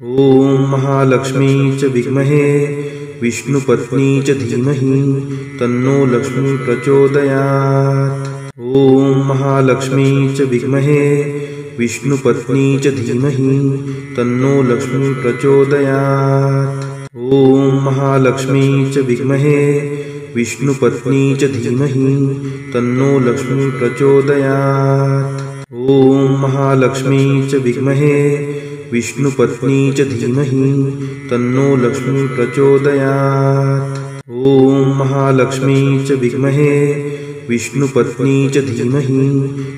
ॐ महालक्ष्मी च विद्महे विष्णुपत्नी च धीमहि तन्नो लक्ष्मी प्रचोदयात्। ॐ महालक्ष्मी च विद्महे विष्णुपत्नी च धीमहि तन्नो लक्ष्मी प्रचोदयात्। ॐ महालक्ष्मी च विद्महे विष्णुपत्नी च धीमहि तन्नो लक्ष्मी प्रचोदयात्। ॐ महालक्ष्मी च विद्महे विष्णुपत्नी च धीमहि तन्नो लक्ष्मी प्रचोदयात्। ॐ महालक्ष्मी च विद्महे विष्णुपत्नी च धीमहि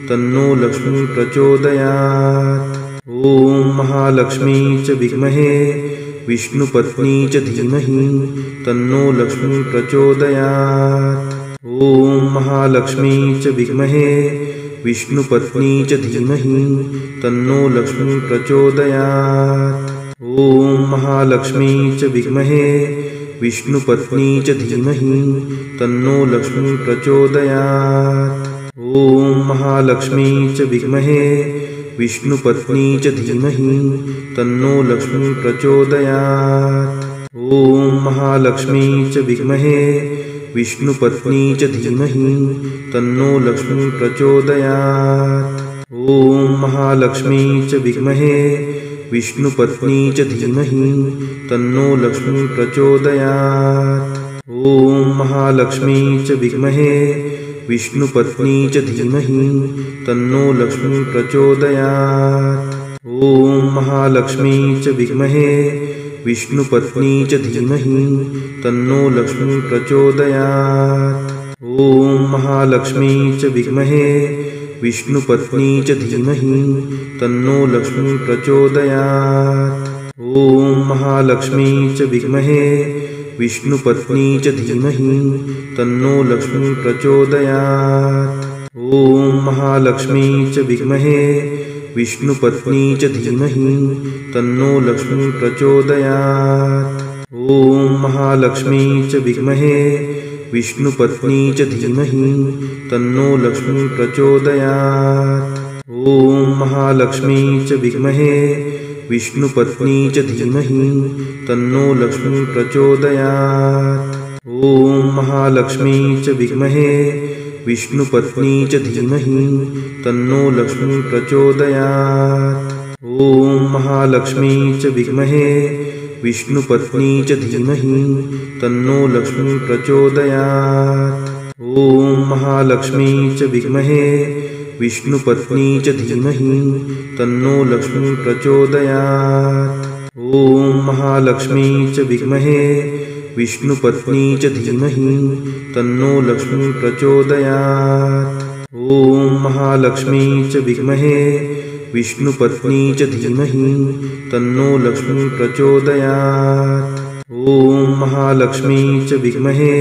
तन्नो लक्ष्मी प्रचोदयात्। ॐ महालक्ष्मी च विद्महे विष्णुपत्नी च धीमहि तन्नो लक्ष्मी प्रचोदयात्। ॐ महालक्ष्मी च विद्महे विष्णुपत्नी च धीमहि तन्नो लक्ष्मी प्रचोदयात्। ॐ महालक्ष्मी च विद्महे विष्णुपत्नी च धीमहि तन्नो लक्ष्मी प्रचोदयात्। ॐ महालक्ष्मी च विद्महे विष्णुपत्नी च धीमहि तन्नो लक्ष्मी प्रचोदयात्। ॐ महालक्ष्मी च विद्महे विष्णुपत्नी च धीमहि तन्नो लक्ष्मी प्रचोदयात्। ॐ महालक्ष्मी च विद्महे विष्णुपत्नी च धीमहि तन्नो लक्ष्मी प्रचोदयात्। ॐ महालक्ष्मी च विद्महे विष्णुपत्नी च धीमहि तन्नो लक्ष्मी प्रचोदयात्। ॐ महालक्ष्मी च विद्महे विष्णुपत्नी च धीमहि तन्नो लक्ष्मी प्रचोदयात्। ॐ महालक्ष्मी च विद्महे विष्णुपत्नी च धीमहि तन्नो लक्ष्मी प्रचोदयात्। ॐ महालक्ष्मी च विद्महे विष्णुपत्नी च धीमहि तन्नो लक्ष्मी प्रचोदयात्। ॐ महालक्ष्मी च विद्महे विष्णुपत्नी च धीमहि तन्नो लक्ष्मी प्रचोदयात्। ॐ महालक्ष्मी च विद्महे विष्णुपत्नी च धीमहि तन्नो लक्ष्मी प्रचोदयात्। ॐ महालक्ष्मी च विद्महे विष्णुपत्नी च धीमहि तन्नो लक्ष्मी प्रचोदयात्। ॐ महालक्ष्मी च विद्महे विष्णुपत्नी च धीमहि तन्नो लक्ष्मी प्रचोदयात्। ॐ महालक्ष्मी च विद्महे विष्णुपत्नी च धीमहि तन्नो लक्ष्मी प्रचोदयात्। ॐ महालक्ष्मी च विद्महे विष्णुपत्नी च धीमहि तन्नो लक्ष्मी प्रचोदयात्। ॐ महालक्ष्मी च विद्महे विष्णुपत्नी च धीमहि तन्नो लक्ष्मी प्रचोदयात्। ॐ महालक्ष्मी च विद्महे विष्णुपत्नी च धीमहि तन्नो लक्ष्मी प्रचोदयात्। ॐ महालक्ष्मी च विद्महे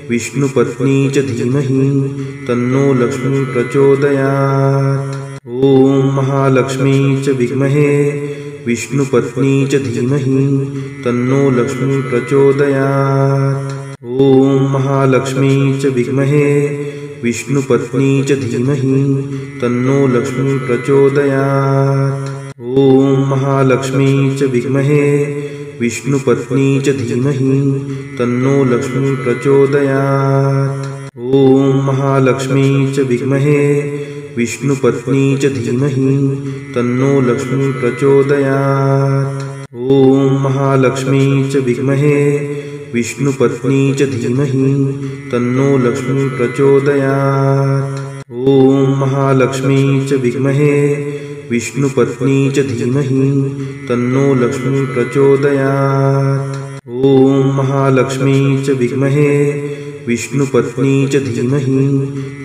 विष्णुपत्नी च धीमहि तन्नो लक्ष्मी प्रचोदयात्। ॐ महालक्ष्मी च विद्महे विष्णुपत्नी च धीमहि तन्नो लक्ष्मी प्रचोदयात्। ॐ महालक्ष्मी च विद्महे विष्णुपत्नी च धीमहि तन्नो लक्ष्मी प्रचोदयात्। ॐ महालक्ष्मी च विद्महे विष्णुपत्नी च धीमहि तन्नो लक्ष्मी प्रचोदयात्। ॐ महालक्ष्मी च विद्महे विष्णुपत्नी च धीमहि तन्नो लक्ष्मी प्रचोदयात्। ॐ महालक्ष्मी च विद्महे विष्णुपत्नी च धीमहि तन्नो लक्ष्मी प्रचोदयात्। ॐ महालक्ष्मी च विद्महे विष्णुपत्नी च धीमहि तन्नो लक्ष्मी प्रचोदयात्। ॐ महालक्ष्मी च विद्महे विष्णुपत्नी च धीमहि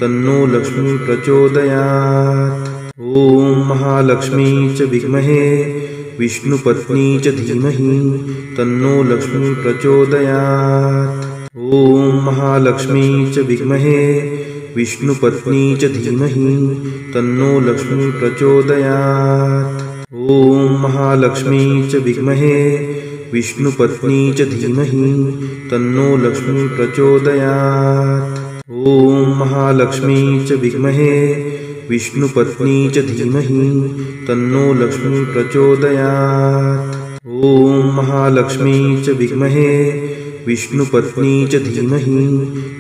तन्नो लक्ष्मी प्रचोदयात्। ॐ महालक्ष्मी च विद्महे विष्णुपत्नी च धीमहि तन्नो लक्ष्मी प्रचोदयात्। ॐ महालक्ष्मी च विद्महे विष्णुपत्नी च धीमहि तन्नो लक्ष्मी प्रचोदयात्। ॐ महालक्ष्मी च विद्महे विष्णुपत्नी च धीमहि तन्नो लक्ष्मी प्रचोदयात्। ॐ महालक्ष्मी च विद्महे विष्णुपत्नी च धीमहि तन्नो लक्ष्मी प्रचोदयात्। महालक्ष्मी च विद्महे विष्णुपत्नी च धीमहि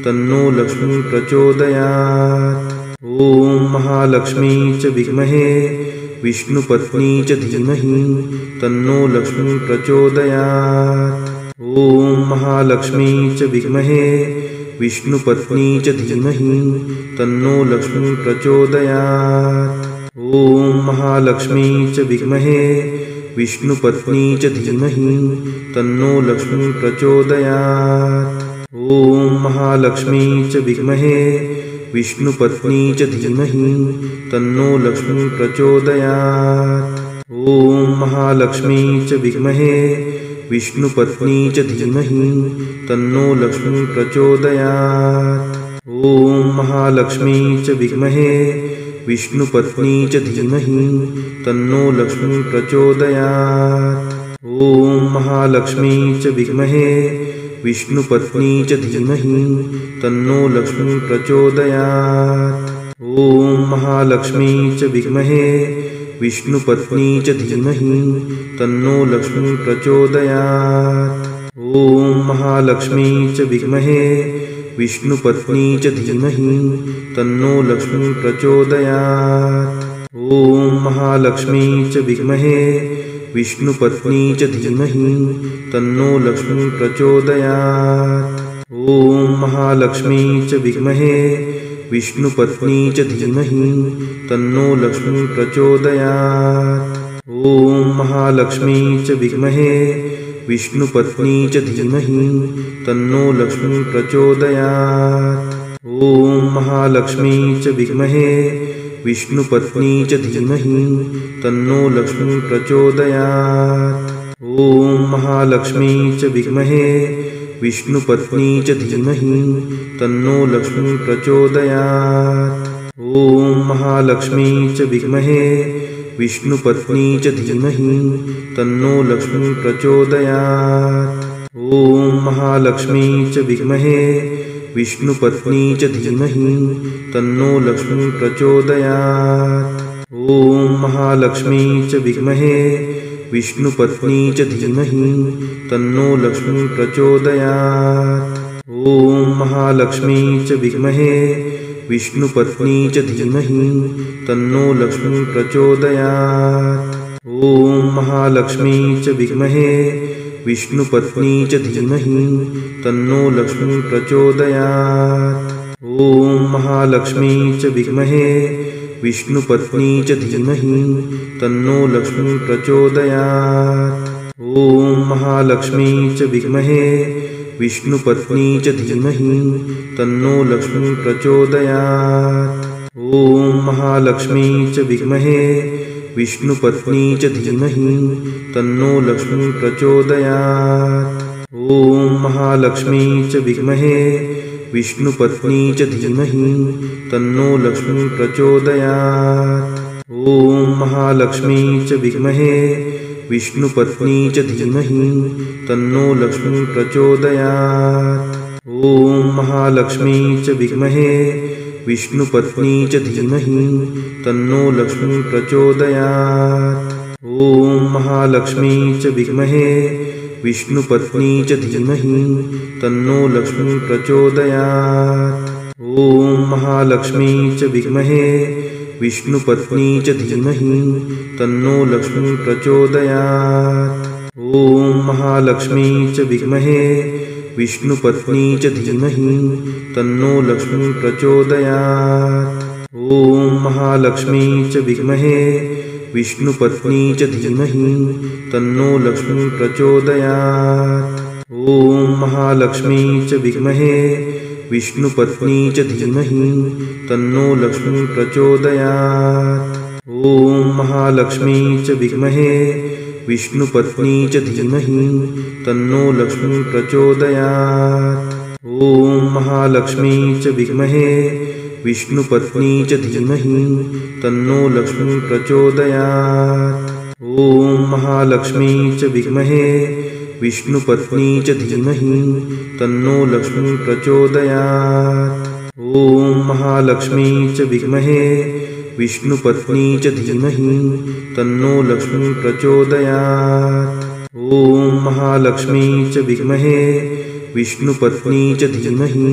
तन्नो लक्ष्मी प्रचोदयात्। ॐ महालक्ष्मी च विद्महे विष्णुपत्नी च धीमहि तन्नो लक्ष्मी प्रचोदयात्। ॐ महालक्ष्मी च विद्महे विष्णुपत्नी च धीमहि तन्नो लक्ष्मी प्रचोदयात्। ॐ महालक्ष्मी च विद्महे विष्णुपत्नी च धीमहि तन्नो लक्ष्मी प्रचोदयात्। ॐ महालक्ष्मी च विद्महे विष्णुपत्नी च धीमहि तन्नो लक्ष्मी प्रचोदयात्। ॐ महालक्ष्मी च विद्महे विष्णुपत्नी च धीमहि तन्नो लक्ष्मी प्रचोदयात्। ॐ महालक्ष्मी च विद्महे विष्णुपत्नी च धीमहि तन्नो लक्ष्मी प्रचोदयात्। ॐ महालक्ष्मी च विद्महे विष्णुपत्नी च धीमहि तन्नो लक्ष्मी प्रचोदयात्। ॐ महालक्ष्मी च विद्महे विष्णुपत्नी च धीमहि तन्नो लक्ष्मी प्रचोदयात्। ॐ महालक्ष्मी च विद्महे विष्णुपत्नी च धीमहि तन्नो लक्ष्मी प्रचोदयात्। ॐ महालक्ष्मी च विद्महे विष्णुपत्नी च धीमहि तन्नो लक्ष्मी प्रचोदयात्। ॐ महालक्ष्मी च विद्महे विष्णुपत्नी च धीमहि तन्नो लक्ष्मी प्रचोदयात्। ॐ महालक्ष्मी च विद्महे विष्णुपत्नी च धीमहि तन्नो लक्ष्मी प्रचोदयात्। ॐ महालक्ष्मी च विद्महे विष्णुपत्नी च धीमहि तन्नो लक्ष्मी प्रचोदयात्। ॐ महालक्ष्मी च विद्महे विष्णुपत्नी च धीमहि तन्नो लक्ष्मी प्रचोदयात्। ॐ महालक्ष्मी च विद्महे विष्णुपत्नी च धीमहि तन्नो लक्ष्मी प्रचोदयात्। ॐ महालक्ष्मी च विद्महे विष्णुपत्नी च धीमहि तन्नो लक्ष्मी प्रचोदयात्। ॐ महालक्ष्मी च विद्महे विष्णुपत्नी च धीमहि तन्नो लक्ष्मी प्रचोदयात्। ॐ महालक्ष्मी च विद्महे विष्णुपत्नी च धीमहि तन्नो लक्ष्मी प्रचोदयात्। ॐ महालक्ष्मी च विद्महे विष्णुपत्नी च धीमहि तन्नो लक्ष्मी प्रचोदयात्। ॐ महालक्ष्मी च विद्महे विष्णुपत्नी च धीमहि तन्नो लक्ष्मी प्रचोदयात्। ॐ महालक्ष्मी च विद्महे विष्णुपत्नी च धीमहि तन्नो लक्ष्मी प्रचोदयात्। ॐ महालक्ष्मी च विद्महे विष्णुपत्नी च धीमहि तन्नो लक्ष्मी प्रचोदयात्। ॐ महालक्ष्मी च विद्महे विष्णुपत्नी च धीमहि तन्नो लक्ष्मी प्रचोदयात्। ॐ महालक्ष्मी च विद्महे विष्णुपत्नी च धीमहि तन्नो लक्ष्मी प्रचोदयात्। ॐ महालक्ष्मी च विद्महे विष्णुपत्नी च धीमहि तन्नो लक्ष्मी प्रचोदयात्। ॐ महालक्ष्मी च विद्महे विष्णुपत्नी च धीमहि तन्नो लक्ष्मी प्रचोदयात्। ॐ महालक्ष्मी च विद्महे विष्णुपत्नी च धीमहि तन्नो लक्ष्मी प्रचोदयात्। ॐ महालक्ष्मी च विद्महे विष्णुपत्नी च धीमहि तन्नो लक्ष्मी प्रचोदयात्। ॐ महालक्ष्मी च विद्महे विष्णुपत्नी च धीमहि तन्नो लक्ष्मी प्रचोदयात्। ॐ महालक्ष्मी च विद्महे विष्णुपत्नी च धीमहि तन्नो लक्ष्मी प्रचोदयात्। ॐ महालक्ष्मी च विद्महे विष्णुपत्नी च धीमहि तन्नो लक्ष्मी प्रचोदयात्। ॐ महालक्ष्मी च विद्महे विष्णुपत्नी च धीमहि तन्नो लक्ष्मी प्रचोदयात्। ॐ महालक्ष्मी च विद्महे विष्णुपत्नी च धीमहि तन्नो लक्ष्मी प्रचोदयात्। ॐ महालक्ष्मी च विद्महे विष्णुपत्नी च धीमहि तन्नो लक्ष्मी प्रचोदयात्। ॐ महालक्ष्मी च विद्महे विष्णुपत्नी च धीमहि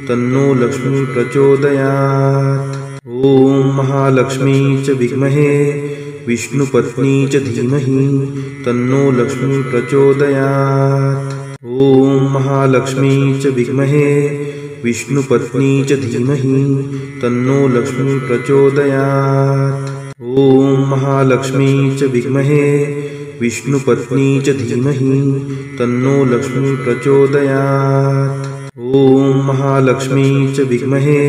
तन्नो लक्ष्मी प्रचोदयात्। ॐ महालक्ष्मी च विद्महे विष्णुपत्नी च धीमहि तन्नो लक्ष्मी प्रचोदयात्। ॐ महालक्ष्मी च विद्महे विष्णुपत्नी च धीमहि तन्नो लक्ष्मी प्रचोदयात्। ॐ महालक्ष्मी च विद्महे विष्णुपत्नी च धीमहि तन्नो लक्ष्मी प्रचोदयात्। ॐ महालक्ष्मी च विद्महे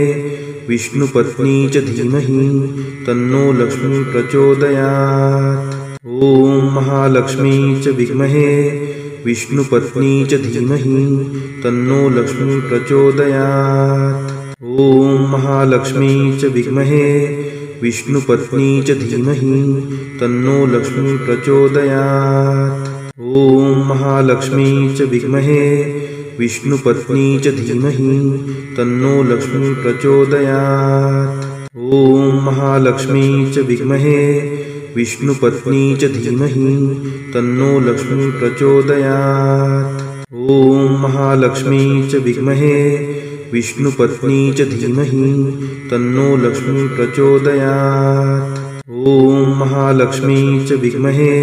विष्णुपत्नी च धीमहि तन्नो लक्ष्मी प्रचोदयात्। ॐ महालक्ष्मी च विद्महे विष्णुपत्नी च धीमहि तन्नो लक्ष्मी प्रचोदयात्। ॐ महालक्ष्मी च विद्महे विष्णुपत्नी च धीमहि तन्नो लक्ष्मी प्रचोदयात्। ॐ महालक्ष्मी च विद्महे विष्णुपत्नी च धीमहि तन्नो लक्ष्मी प्रचोदयात्। ॐ महालक्ष्मी च विद्महे विष्णुपत्नी च धीमहि तन्नो लक्ष्मी प्रचोदयात्। ॐ महालक्ष्मी च विद्महे विष्णुपत्नी च धीमहि तन्नो लक्ष्मी प्रचोदयात्। ॐ महालक्ष्मी च विद्महे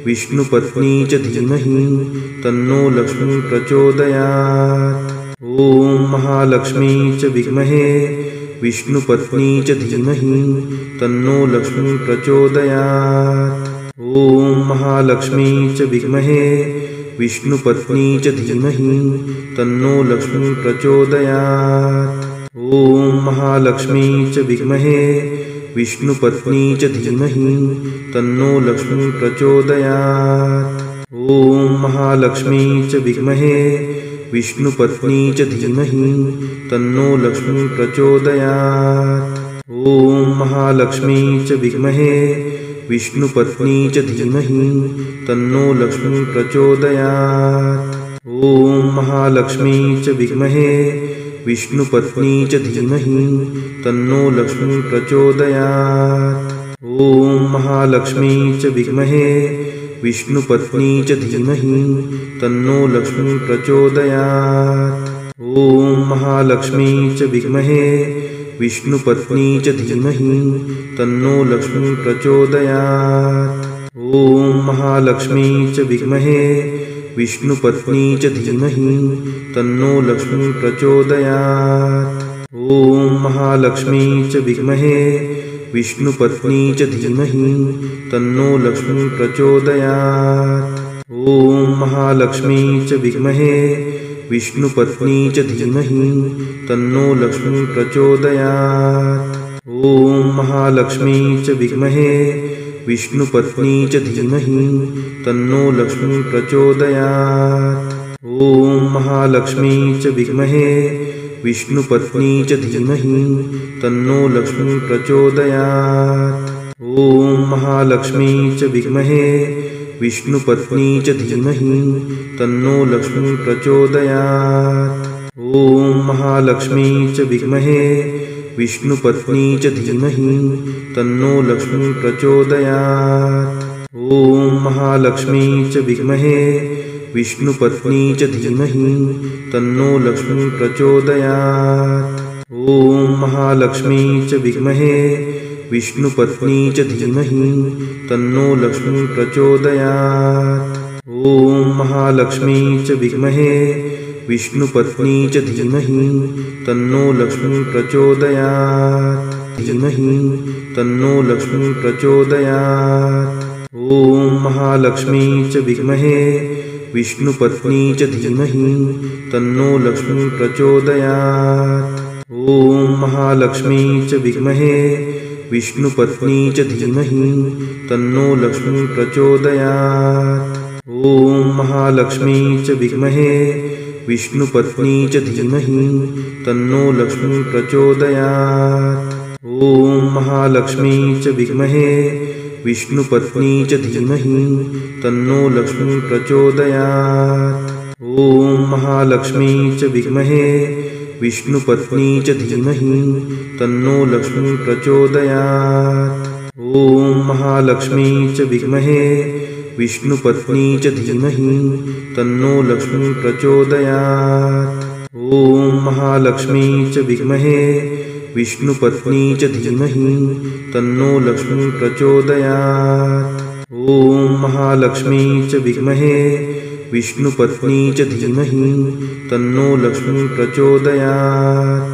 विष्णुपत्नी च धीमहि तन्नो लक्ष्मी प्रचोदयात्। ॐ महालक्ष्मी च विद्महे विष्णुपत्नी च धीमहि तन्नो लक्ष्मी प्रचोदयात्। ॐ महालक्ष्मी च विद्महे विष्णुपत्नी च धीमहि तन्नो लक्ष्मी प्रचोदयात्। ॐ महालक्ष्मी च विद्महे विष्णुपत्नी च धीमहि तन्नो लक्ष्मी प्रचोदयात्। ॐ महालक्ष्मी च विद्महे विष्णुपत्नी च धीमहि तन्नो लक्ष्मी प्रचोदयात्। ॐ महालक्ष्मी च विद्महे विष्णुपत्नी च धीमहि तन्नो लक्ष्मी प्रचोदयात्। ॐ महालक्ष्मी च विद्महे विष्णुपत्नी च धीमहि तन्नो लक्ष्मी प्रचोदयात्। ॐ महालक्ष्मी च विद्महे विष्णुपत्नी च धीमहि तन्नो लक्ष्मी प्रचोदयात्। ॐ महालक्ष्मी च विद्महे विष्णुपत्नी च धीमहि तन्नो लक्ष्मी प्रचोदयात्। ॐ महालक्ष्मी च विद्महे विष्णुपत्नी च धीमहि तन्नो लक्ष्मी प्रचोदयात्। ॐ महालक्ष्मी च विद्महे विष्णुपत्नी च धीमहि तन्नो लक्ष्मी प्रचोदयात्। ॐ महालक्ष्मी च विद्महे विष्णुपत्नी च धीमहि तन्नो लक्ष्मी प्रचोदयात्। ॐ महालक्ष्मी च विद्महे विष्णुपत्नी च धीमहि तन्नो लक्ष्मी प्रचोदयात्। ॐ महालक्ष्मी च विद्महे विष्णुपत्नी च धीमहि तन्नो लक्ष्मी प्रचोदयात्। ॐ महालक्ष्मी च विद्महे विष्णुपत्नी च धीमहि तन्नो लक्ष्मी प्रचोदयात्। ॐ महालक्ष्मी च विद्महे विष्णुपत्नी च धीमहि तन्नो लक्ष्मी प्रचोदयात्। ॐ महालक्ष्मी च विद्महे विष्णुपत्नी च धीमहि तन्नो लक्ष्मी प्रचोदयात्। ॐ महालक्ष्मी च विद्महे विष्णुपत्नी च धीमहि तन्नो लक्ष्मी प्रचोदयात्। ॐ महालक्ष्मी च विद्महे विष्णुपत्नी च धीमहि तन्नो लक्ष्मी प्रचोदयात्। धीमहि तन्नो लक्ष्मी प्रचोदयात्। ॐ महालक्ष्मी च विद्महे विष्णुपत्नी च धीमहि तन्नो लक्ष्मी प्रचोदयात्। ॐ महालक्ष्मी च विद्महे विष्णुपत्नी च धीमहि तन्नो लक्ष्मी प्रचोदयात्। ॐ महालक्ष्मी च विद्महे विष्णुपत्नी च धीमहि तन्नो लक्ष्मी प्रचोदयात्। ॐ महालक्ष्मी च विद्महे विष्णुपत्नी च धीमहि तन्नो लक्ष्मी प्रचोदयात्। ॐ महालक्ष्मी च विद्महे विष्णुपत्नी च धीमहि तन्नो लक्ष्मी प्रचोदयात्। ॐ महालक्ष्मी च विद्महे विष्णुपत्नी च धीमहि तन्नो लक्ष्मी प्रचोदयात्। ॐ महालक्ष्मी च विद्महे विष्णुपत्नी च धीमहि तन्नो लक्ष्मी प्रचोदयात्। ॐ महालक्ष्मी च विद्महे विष्णुपत्नी च धीमहि तन्नो लक्ष्मी प्रचोदयात्।